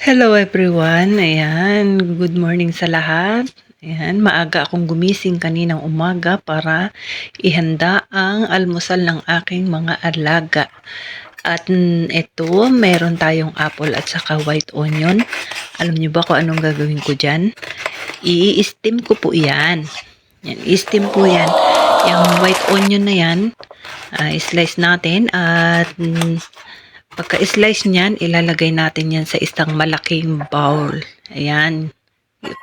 Hello everyone, ayan, good morning sa lahat. Ayan, maaga akong gumising kaninang umaga para ihanda ang almusal ng aking mga alaga. At ito, meron tayong apple at saka white onion. Alam niyo ba kung anong gagawin ko dyan? I-steam ko po yan. Yan, i-steam po yan. Yung white onion na yan, slice natin at pagka-slice niyan, ilalagay natin yan sa isang malaking bowl. Ayan.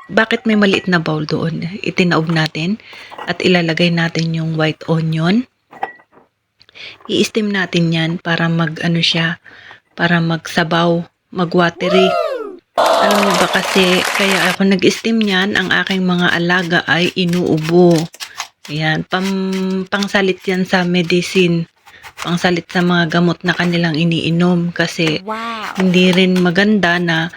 Bakit may maliit na bowl doon? Itinaob natin at ilalagay natin yung white onion. I-steam natin yan para para magsabaw, magwatery. Alam mo ba kasi, kaya ako nag-steam yan, ang aking mga alaga ay inuubo. Ayan, pangsalit yan sa medicine. Pangsalit sa mga gamot na kanilang iniinom kasi hindi rin maganda na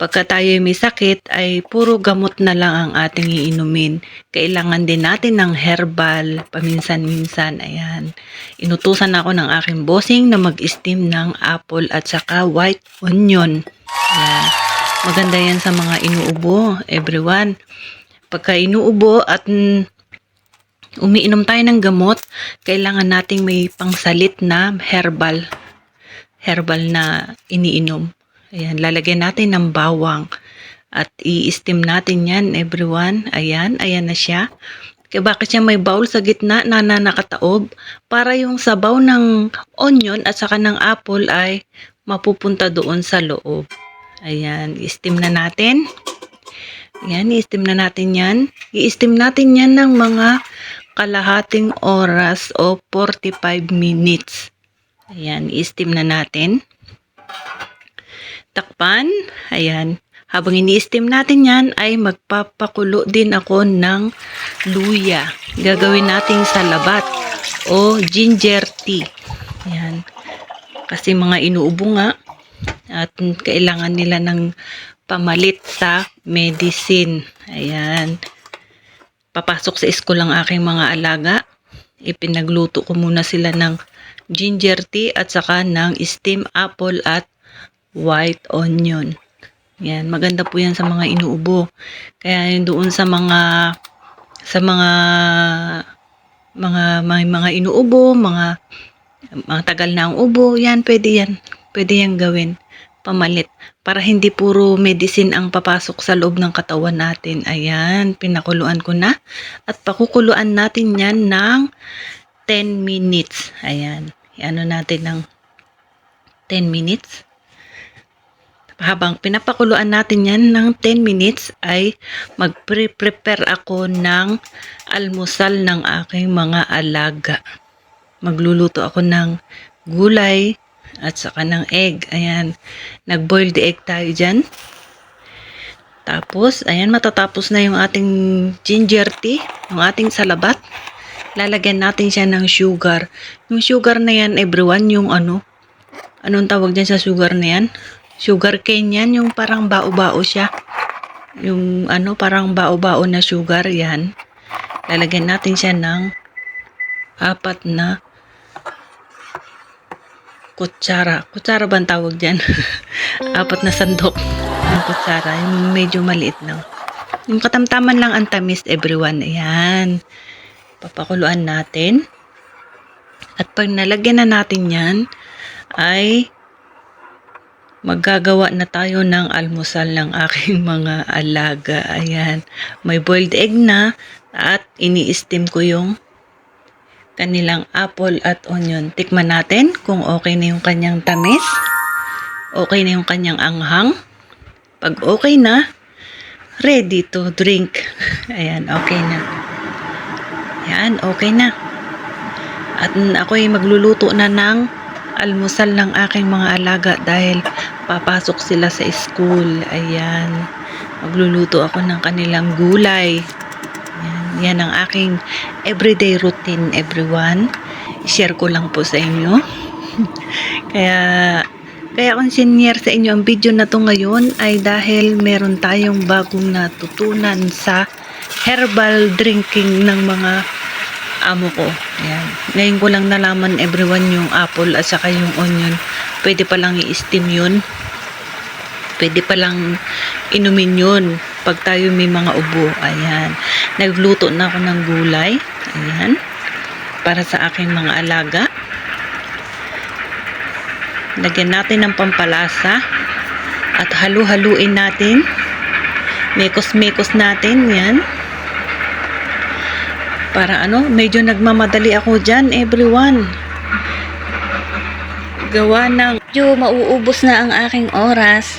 pagka tayo may sakit ay puro gamot na lang ang ating iinumin. Kailangan din natin ng herbal paminsan-minsan. Ayan. Inutusan ako ng aking bossing na mag-steam ng apple at saka white onion. Ayan. Maganda yan sa mga inuubo, everyone. Pagka inuubo at umiinom tayo ng gamot, kailangan nating may pangsalit na herbal na iniinom. Ayan, lalagyan natin ng bawang at i-steam natin yan, everyone. Ayan na siya. Kaya bakit siya may bowl sa gitna na nakataob? Para yung sabaw ng onion at saka ng apple ay mapupunta doon sa loob. Ayan, i-steam na natin. Ayan, i-steam na natin yan. I-steam natin yan ng mga kalahating oras o 45 minutes. Ayan, i-steam na natin. Takpan. Ayan. Habang ini-steam natin yan, ay magpapakulo din ako ng luya. Gagawin natin sa labat o ginger tea. Ayan. Kasi mga inuubo nga at kailangan nila ng pamalit sa medicine. Ayan. Papasok sa school ang aking mga alaga. Ipinagluto ko muna sila ng ginger tea at saka ng steam apple at white onion. Yan, maganda po yan sa mga inuubo. Kaya yun doon sa mga may mga inuubo, mga tagal na ang ubo, yan. Pwede yan gawin. Pamalit. Para hindi puro medicine ang papasok sa loob ng katawan natin. Ayan, pinakuluan ko na. At pakukuluan natin yan ng 10 minutes. Ayan, i-ano natin ng 10 minutes. Habang pinapakuluan natin yan ng 10 minutes ay mag-prepare ako ng almusal ng aking mga alaga. Magluluto ako ng gulay at saka ng egg. Ayan, nag-boiled egg tayo dyan. Tapos, ayan, matatapos na yung ating ginger tea, yung ating salabat. Lalagyan natin siya ng sugar. Yung sugar na yan, everyone, yung anong tawag dyan sa sugar na yan? Sugar cane yan, yung parang bao-bao siya. Yung parang bao-bao na sugar yan. Lalagyan natin siya ng 4 na kutsara. Kutsara ba ang tawag dyan? 4 na sandok ng kutsara. Yung medyo maliit lang. Yung katamtaman lang ang tamis, everyone. Ayan. Papakuluan natin. At pag nalagyan na natin yan, ay maggagawa na tayo ng almusal ng aking mga alaga. Ayan. May boiled egg na at ini-steam ko yung kanilang apple at onion. Tikman natin kung okay na yung kanyang tamis. Okay na yung kanyang anghang. Pag okay na, ready to drink. Ayan, okay na. Ayan, okay na. At ako'y magluluto na ng almusal ng aking mga alaga dahil papasok sila sa school. Ayan. Magluluto ako ng kanilang gulay. Yan ang aking everyday routine, everyone. I-share ko lang po sa inyo. Kaya kung senior sa inyo ang video na to ngayon ay dahil meron tayong bagong natutunan sa herbal drinking ng mga amo ko. Ayan. Ngayon ko lang nalaman, everyone, yung apple at saka yung onion. Pwede palang i-steam yun. Pwede palang inumin yun pag tayo may mga ubo. Ayan. Nagluto na ako ng gulay. Ayan. Para sa aking mga alaga. Lagyan natin ng pampalasa. At halu-haluin natin. Mekos-mekos natin. Yan. Para medyo nagmamadali ako dyan, everyone. Gawa ng medyo mauubos na ang aking oras.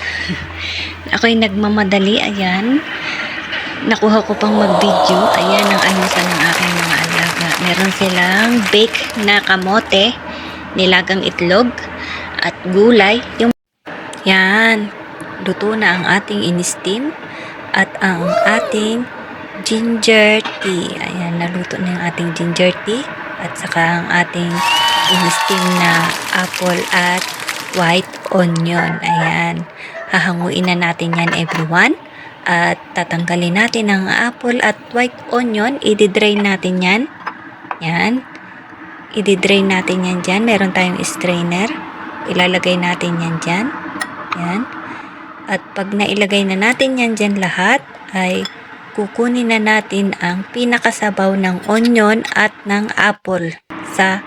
Ako'y nagmamadali, ayan. Nakuha ko pang mag-video. Ayan ang almusal ng aking mga alaga. Meron silang bake na kamote, nilagang itlog, at gulay. Yan. Luto na ang ating in-steam at ang ating ginger tea. Ayan, naluto na yung ating ginger tea at saka ang ating in-steam na apple at white onion. Ayan. Hahanguin na natin yan, everyone. At tatanggalin natin ang apple at white onion. I-drain natin yan. Yan. I-drain natin yan dyan. Meron tayong strainer. Ilalagay natin yan dyan. Yan. At pag nailagay na natin yan dyan lahat, ay kukunin na natin ang pinakasabaw ng onion at ng apple sa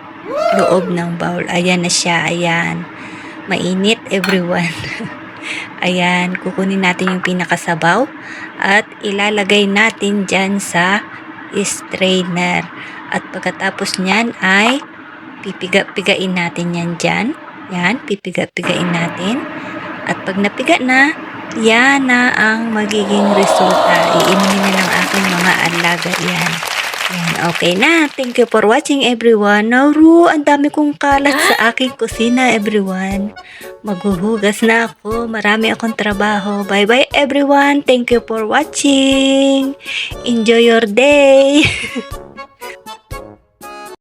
loob ng bowl. Ayan na siya. Ayan. Mainit, everyone. Ayan. Kukunin natin yung pinakasabaw at ilalagay natin dyan sa strainer. At pagkatapos nyan ay pipiga-pigain natin yan dyan. Yan. Pipiga-pigain natin. At pag napiga na, yan na ang magiging resulta. Iinumin na ng aking mga alaga yan. Yan, okay na. Thank you for watching, everyone. Nauru, ang dami kong kalat sa aking kusina, everyone. Maghuhugas na ako. Marami akong trabaho. Bye-bye, everyone. Thank you for watching. Enjoy your day.